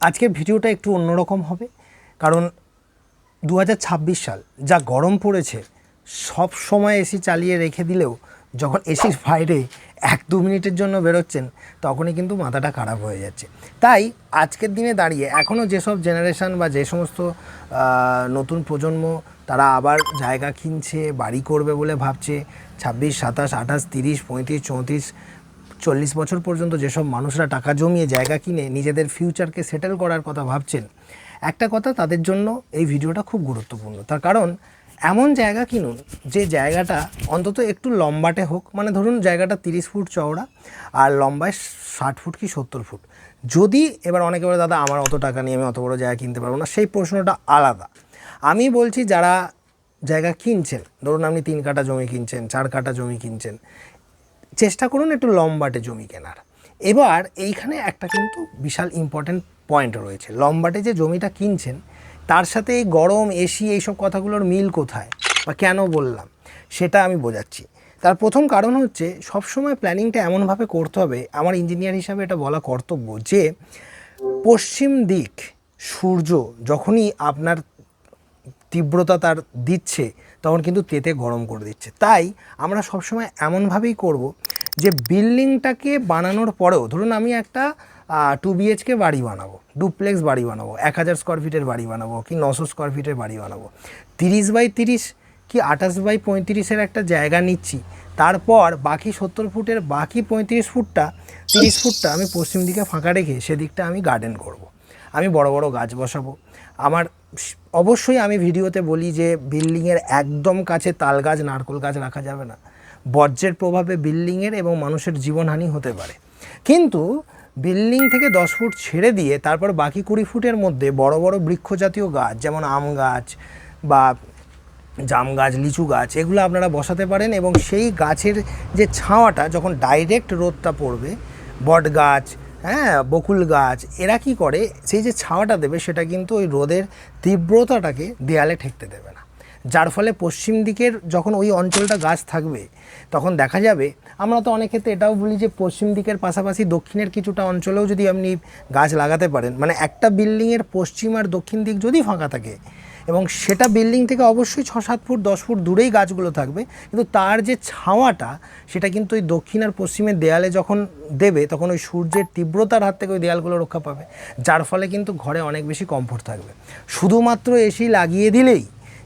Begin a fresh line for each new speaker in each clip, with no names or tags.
আজকের ভিডিওটা একটু অন্যরকম হবে, কারণ 2026 সাল যা গরম পড়েছে, সব সময় এসি চালিয়ে রেখে দিলেও যখন এসির বাইরে 1-2 মিনিটের জন্য বেরোচ্ছেন তখনই কিন্তু মাথাটা খারাপ হয়ে যাচ্ছে। তাই আজকের দিনে দাঁড়িয়ে এখনও যেসব জেনারেশান বা যে সমস্ত নতুন প্রজন্ম তারা আবার জায়গা কিনছে, বাড়ি করবে বলে ভাবছে, 26, 27, 28, 30, 35, 34, 40 বছর পর্যন্ত যেসব মানুষরা টাকা জমিয়ে জায়গা কিনে নিজেদের ফিউচারকে সেটেল করার কথা ভাবছেন, একটা কথা তাদের জন্য এই ভিডিওটা খুব গুরুত্বপূর্ণ। তার কারণ এমন জায়গা কিনুন যে জায়গাটা অন্তত একটু লম্বাটে হোক, মানে ধরুন জায়গাটা 30 ফুট চওড়া আর লম্বায় 60 ফুট কি 70 ফুট। যদি এবার অনেকে বলে দাদা আমার অত টাকা নিয়ে আমি অত বড় জায়গা কিনতে পারবো না, সেই প্রশ্নটা আলাদা। আমি বলছি যারা জায়গা কিনছেন, ধরুন আপনি 3 কাঠা জমি কিনছেন, 4 কাঠা জমি কিনছেন, চেষ্টা করুন একটু লম্বাটে জমি কেনার। এবার এইখানে একটা কিন্তু বিশাল ইম্পর্ট্যান্ট পয়েন্ট রয়েছে। লম্বাটে যে জমিটা কিনছেন তার সাথে এই গরম, এসি, এইসব কথাগুলোর মিল কোথায় বা কেন বললাম সেটা আমি বোঝাচ্ছি। তার প্রথম কারণ হচ্ছে সবসময় প্ল্যানিংটা এমনভাবে করতে হবে, আমার ইঞ্জিনিয়ার হিসাবে এটা বলা কর্তব্য, যে পশ্চিম দিক সূর্য যখনই আপনার তীব্রতা তার দিচ্ছে তখন কিন্তু তেতে গরম করে দিচ্ছে। তাই আমরা সবসময় এমনভাবেই করব যে বিল্ডিংটাকে বানানোর পরেও, ধরুন আমি একটা 2 BHK বাড়ি বানাবো, ডুপ্লেক্স বাড়ি বানাবো, 1000 স্কোয়ার ফিটের বাড়ি বানাবো কি 900 স্কোয়ার ফিটের বাড়ি বানাবো, 30x30 কি 28x35-এর একটা জায়গা নিচ্ছি, তারপর বাকি 70 ফুটের বাকি 35 ফুটটা 30 ফুটটা আমি পশ্চিম দিকে ফাঁকা রেখে সেদিকটা আমি গার্ডেন করব। আমি বড় বড় গাছ বসাবো। আমার অবশ্যই আমি ভিডিওতে বলি যে বিল্ডিংয়ের একদম কাছে তাল গাছ, নারকেল গাছ রাখা যাবে না, বর্জ্যের প্রভাবে বিল্ডিংয়ের এবং মানুষের জীবনহানি হতে পারে। কিন্তু বিল্ডিং থেকে 10 ফুট ছেড়ে দিয়ে তারপর বাকি 20 ফুটের মধ্যে বড় বড় বৃক্ষজাতীয় গাছ, যেমন আম গাছ বা জাম গাছ, লিচু গাছ, এগুলো আপনারা বসাতে পারেন। এবং সেই গাছের যে ছাওয়াটা যখন ডাইরেক্ট রোদটা পড়বে, বট গাছ, হ্যাঁ, বকুল গাছ, এরা কি করে, সেই যে ছাওয়াটা দেবে সেটা কিন্তু ওই রোদের তীব্রতাটাকে দেয়ালে ঠেকতে দেবে না। যার ফলে পশ্চিম দিকের যখন ওই অঞ্চলটা গাছ থাকবে তখন দেখা যাবে, আমরা তো অনেক ক্ষেত্রে এটাও বলি যে পশ্চিম দিকের পাশাপাশি দক্ষিণের কিছুটা অঞ্চলেও যদি আপনি গাছ লাগাতে পারেন, মানে একটা বিল্ডিংয়ের পশ্চিম আর দক্ষিণ দিক যদি ফাঁকা থাকে এবং সেটা বিল্ডিং থেকে অবশ্যই 6-7 ফুট 10 ফুট দূরেই গাছগুলো থাকবে, কিন্তু তার যে ছাওয়াটা সেটা কিন্তু ওই দক্ষিণ আর পশ্চিমের দেয়ালে যখন দেবে তখন ওই সূর্যের তীব্রতার হাত থেকে ওই দেয়ালগুলো রক্ষা পাবে, যার ফলে কিন্তু ঘরে অনেক বেশি কমফোর্ট থাকবে। শুধুমাত্র এসি লাগিয়ে দিলেই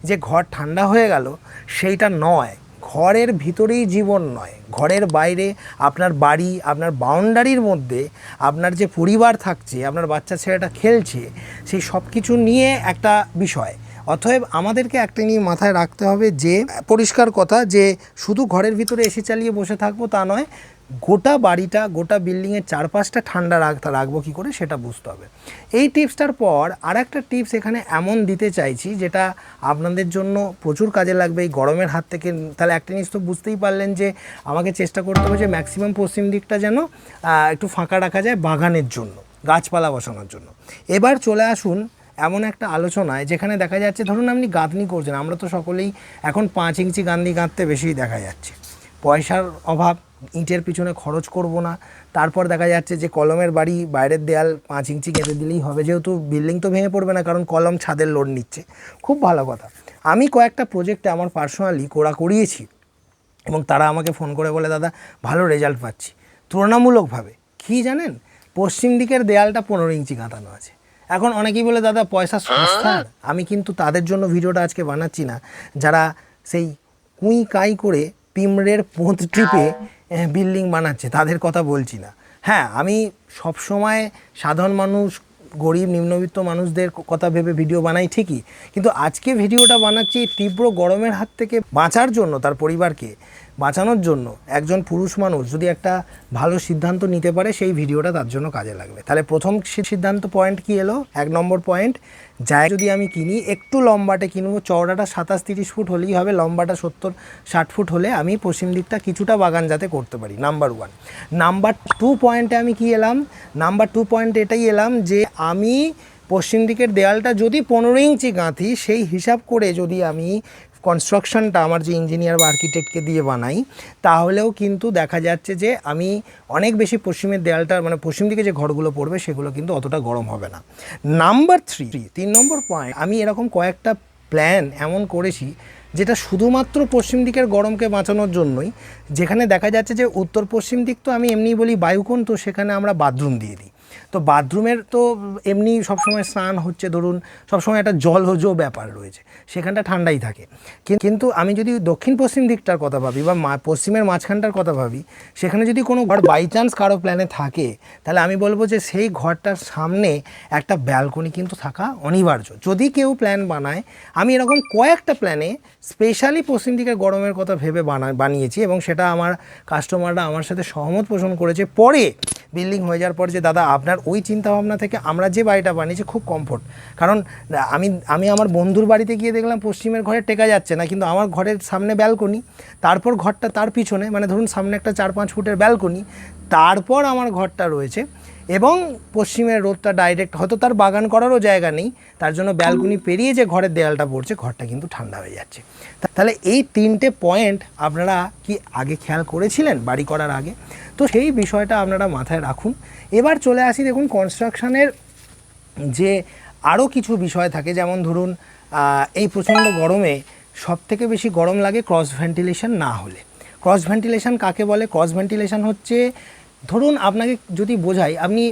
যে ঘর ঠান্ডা হয়ে গেল সেইটা নয়। ঘরের ভিতরেই জীবন নয়, ঘরের বাইরে আপনার বাড়ি, আপনার বাউন্ডারির মধ্যে আপনার যে পরিবার থাকছে, আপনার বাচ্চা ছেলেটা খেলছে, সেই সব কিছু নিয়ে একটা বিষয়। অতএব আমাদেরকে একটা নিয়ে মাথায় রাখতে হবে যে পরিষ্কার কথা, যে শুধু ঘরের ভিতরে এসি চালিয়ে বসে থাকবো তা নয়, গোটা বাড়িটা, গোটা বিল্ডিংয়ের চারপাশটা ঠান্ডা রাখবো কী করে সেটা বুঝতে হবে। এই টিপসটার পর আর একটা টিপস এখানে এমন দিতে চাইছি যেটা আপনাদের জন্য প্রচুর কাজে লাগবে এই গরমের হাত থেকে। তাহলে একটা জিনিস তো বুঝতেই পারলেন যে আমাকে চেষ্টা করতে হবে যে ম্যাক্সিমাম পশ্চিম দিকটা যেন একটু ফাঁকা রাখা যায় বাগানের জন্য, গাছপালা বসানোর জন্য। এবার চলে আসুন এমন একটা আলোচনায় যেখানে দেখা যাচ্ছে, ধরুন আপনি গাঁথনি করছেন, আমরা তো সকলেই এখন 5 ইঞ্চি গাঁথনি গাঁথতে বেশি দেখা যাচ্ছে, পয়সার অভাব, ইটের পিছনে খরচ করব না। তারপর দেখা যাচ্ছে যে কলমের বাড়ি, বাইরের দেয়াল 5 ইঞ্চি গেঁথে দিলেই হবে, যেহেতু বিল্ডিং তো ভেঙে পড়বে না কারণ কলম ছাদের লোড নিচ্ছে। খুব ভালো কথা। আমি কয়েকটা প্রজেক্টে আমার পার্সোনালি করিয়েছি এবং তারা আমাকে ফোন করে বলে দাদা ভালো রেজাল্ট পাচ্ছি। তুলনামূলকভাবে কী জানেন, পশ্চিম দিকের দেয়ালটা 15 ইঞ্চি গাঁথানো আছে। এখন অনেকেই বলে দাদা পয়সা সস্তার, আমি কিন্তু তাদের জন্য ভিডিওটা আজকে বানাচ্ছি না যারা সেই কুঁই কাই করে পিঁমড়ের পোঁত টিপে বিল্ডিং বানাচ্ছে, তাদের কথা বলছি না। হ্যাঁ, আমি সবসময় সাধারণ মানুষ, গরিব নিম্নবিত্ত মানুষদের কথা ভেবে ভিডিও বানাই ঠিকই, কিন্তু আজকে ভিডিওটা বানাচ্ছি তীব্র গরমের হাত থেকে বাঁচার জন্য, তার পরিবারকে বাঁচানোর জন্য। একজন পুরুষ মানুষ যদি একটা ভালো সিদ্ধান্ত নিতে পারে সেই ভিডিওটা তার জন্য কাজে লাগবে। তাহলে প্রথম সিদ্ধান্ত পয়েন্ট কি এলো, 1 নম্বর পয়েন্ট, জায়গা যদি আমি কিনি একটু লম্বাটে কিনবো, চওড়াটা 27-30 ফুট হলেই হবে, লম্বাটা 70-60 ফুট হলে আমি পশ্চিম দিকটা কিছুটা বাগান যাতে করতে পারি, নাম্বার 1। নাম্বার 2 পয়েন্টে আমি কি এলাম, নাম্বার 2 পয়েন্টে এটাই এলাম যে আমি পশ্চিম দিকের দেয়ালটা যদি 15 ইঞ্চি গাঁথি, সেই হিসাব করে যদি আমি কনস্ট্রাকশনটা আমার যে ইঞ্জিনিয়ার বা আর্কিটেক্টকে দিয়ে বানাই, তাহলেও কিন্তু দেখা যাচ্ছে যে আমি অনেক বেশি পশ্চিমের দেয়ালটা মানে পশ্চিম দিকে যে ঘরগুলো পড়বে সেগুলো কিন্তু অতটা গরম হবে না। নাম্বার 3 নম্বর পয়েন্ট, আমি এরকম কয়েকটা প্ল্যান এমন করেছি যেটা শুধুমাত্র পশ্চিম দিকের গরমকে বাঁচানোর জন্যই। যেখানে দেখা যাচ্ছে যে উত্তর পশ্চিম দিক তো আমি এমনি বলি বায়ুকোণ, তো সেখানে আমরা বাথরুম দিয়ে দিই। তো বাথরুমের তো এমনি সবসময় স্নান হচ্ছে, ধরুন সবসময় একটা জলজ ব্যাপার রয়েছে, সেখানটা ঠান্ডাই থাকে। কিন্তু আমি যদি দক্ষিণ পশ্চিম দিকটার কথা ভাবি বা পশ্চিমের মাঝখানটার কথা ভাবি, সেখানে যদি কোনো ঘর বাই চান্স কারো প্ল্যানে থাকে, তাহলে আমি বলবো যে সেই ঘরটার সামনে একটা ব্যালকনি কিন্তু থাকা অনিবার্য যদি কেউ প্ল্যান বানায়। আমি এরকম কয়েকটা প্ল্যানে স্পেশালি পশ্চিম দিকের গরমের কথা ভেবে বানিয়েছি, এবং সেটা আমার কাস্টমাররা আমার সাথে সহমত পোষণ করেছে পরে বিল্ডিং হয়ে যাওয়ার পর, যে দাদা আপনার ওই চিন্তাভাবনা থেকে আমরা যে বাড়িটা বানিয়েছি খুব কমফোর্ট। কারণ আমি আমার বন্ধুর বাড়িতে গিয়ে দেখলাম পশ্চিমের ঘরে টেকা যাচ্ছে না, কিন্তু আমার ঘরের সামনে ব্যালকনি, তারপর ঘরটা তার পিছনে, মানে ধরুন সামনে একটা 4-5 ফুটের ব্যালকনি, তারপর আমার ঘরটা রয়েছে, এবং পশ্চিমের রোদটা ডাইরেক্ট, হয়তো তার বাগান করারও জায়গা নেই, তার জন্য ব্যালকনি পেরিয়ে যে ঘরের দেয়ালটা পড়ছে, ঘরটা কিন্তু ঠান্ডা হয়ে যাচ্ছে। তাহলে এই 3টে পয়েন্ট আপনারা কি আগে খেয়াল করেছিলেন বাড়ি করার আগে? তো সেই বিষয়টা আপনারা মাথায় রাখুন। এবার চলে আসি, দেখুন কনস্ট্রাকশানের যে আরও কিছু বিষয় থাকে, যেমন ধরুন এই প্রচণ্ড গরমে সবথেকে বেশি গরম লাগে ক্রস ভেন্টিলেশন না হলে। ক্রস ভেন্টিলেশন কাকে বলে? ক্রস ভেন্টিলেশন হচ্ছে, ধরুন আপনাকে যদি বোঝাই, আপনি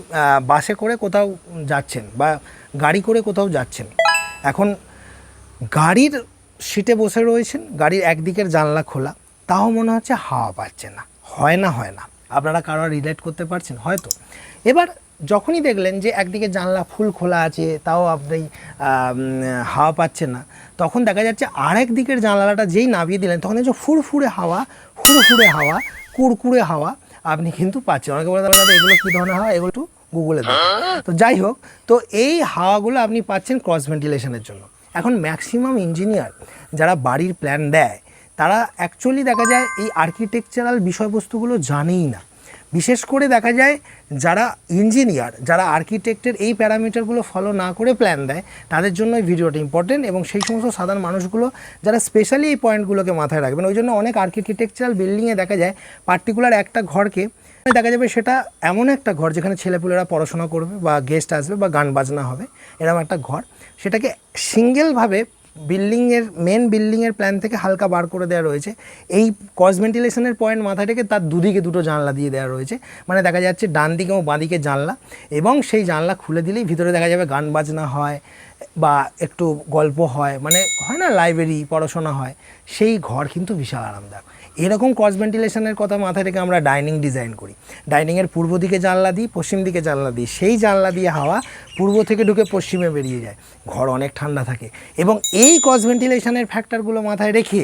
বাসে করে কোথাও যাচ্ছেন বা গাড়ি করে কোথাও যাচ্ছেন, এখন গাড়ির সিটে বসে রয়েছেন, গাড়ির একদিকের জানলা খোলা, তাও মনে হচ্ছে হাওয়া পাচ্ছে না, হয় না আপনারা কারো রিলেট করতে পারছেন হয়তো। এবার যখনই দেখলেন যে একদিকে জানলা ফুল খোলা আছে, তাও আপনি হাওয়া পাচ্ছেন না, তখন দেখা যাচ্ছে আরেক দিকের জানলাটা যেই নামিয়ে দিলেন, তখন যে ফুরফুরে হাওয়া, কুড়কুড়ে হাওয়া আপনি কিন্তু পাচ্ছেন। অনেকে বলে দাদা এগুলো কী ধরনের হাওয়া, এগুলো একটু গুগলে দেখুন। তো যাই হোক, তো এই হাওয়াগুলো আপনি পাচ্ছেন ক্রস ভেন্টিলেশনের জন্য। এখন ম্যাক্সিমাম ইঞ্জিনিয়ার যারা বাড়ির প্ল্যান দেয়, তারা অ্যাকচুয়ালি দেখা যায় এই আর্কিটেকচারাল বিষয়বস্তুগুলো জানেই না। বিশেষ করে দেখা যায় যারা ইঞ্জিনিয়ার, যারা আর্কিটেক্টের এই প্যারামিটারগুলো ফলো না করে প্ল্যান দেয়, তাদের জন্য এই ভিডিওটা ইম্পর্টেন্ট। এবং সেই সমস্ত সাধারণ মানুষগুলো যারা স্পেশালি এই পয়েন্টগুলোকে মাথায় রাখবেন, ওই জন্য অনেক আর্কিটেকচারাল বিল্ডিংয়ে দেখা যায় পার্টিকুলার একটা ঘরকে দেখা যাবে সেটা এমন একটা ঘর যেখানে ছেলেপুলেরা পড়াশোনা করবে বা গেস্ট আসবে বা গান বাজনা হবে, এরকম একটা ঘর, সেটাকে সিঙ্গেলভাবে মেন বিল্ডিংয়ের প্ল্যান থেকে হালকা বার করে দেওয়া রয়েছে। এই ক্রস ভেন্টিলেশনের পয়েন্ট মাথায় রেখে তার দুদিকে দুটো জানলা দিয়ে দেওয়া রয়েছে, মানে দেখা যাচ্ছে ডান দিকে এবং বাঁ দিকে জানলা, এবং সেই জানলা খুলে দিলেই ভিতরে দেখা যাবে গান বাজনা হয় বা একটু গল্প হয়, মানে হয় না লাইব্রেরি, পড়াশোনা হয়, সেই ঘর কিন্তু বিশাল আরামদায়ক। এরকম ক্রস ভেন্টিলেশনের কথা মাথায় রেখে আমরা ডাইনিং ডিজাইন করি। ডাইনিংয়ের পূর্ব দিকে জানলা দিই, পশ্চিম দিকে জানলা দিই, সেই জানলা দিয়ে হাওয়া পূর্ব থেকে ঢুকে পশ্চিমে বেরিয়ে যায়, ঘর অনেক ঠান্ডা থাকে। এবং এই ক্রস ভেন্টিলেশনের ফ্যাক্টরগুলো মাথায় রেখে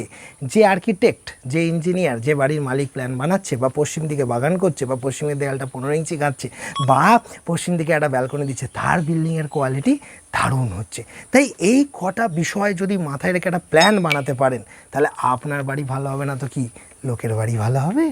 যে আর্কিটেক্ট, যে ইঞ্জিনিয়ার, যে বাড়ির মালিক প্ল্যান বানাচ্ছে বা পশ্চিম দিকে বাগান করছে বা পশ্চিমের দেয়ালটা 15 ইঞ্চি গাচ্ছে বা পশ্চিম দিকে একটা ব্যালকনি দিচ্ছে, তার বিল্ডিংয়ের কোয়ালিটি দারুণ হচ্ছে। তাই এই কটা বিষয় যদি মাথায় রেখে একটা প্ল্যান বানাতে পারেন, তাহলে আপনার বাড়ি ভালো হবে না তো কি লোকের বাড়ি ভালো হবে?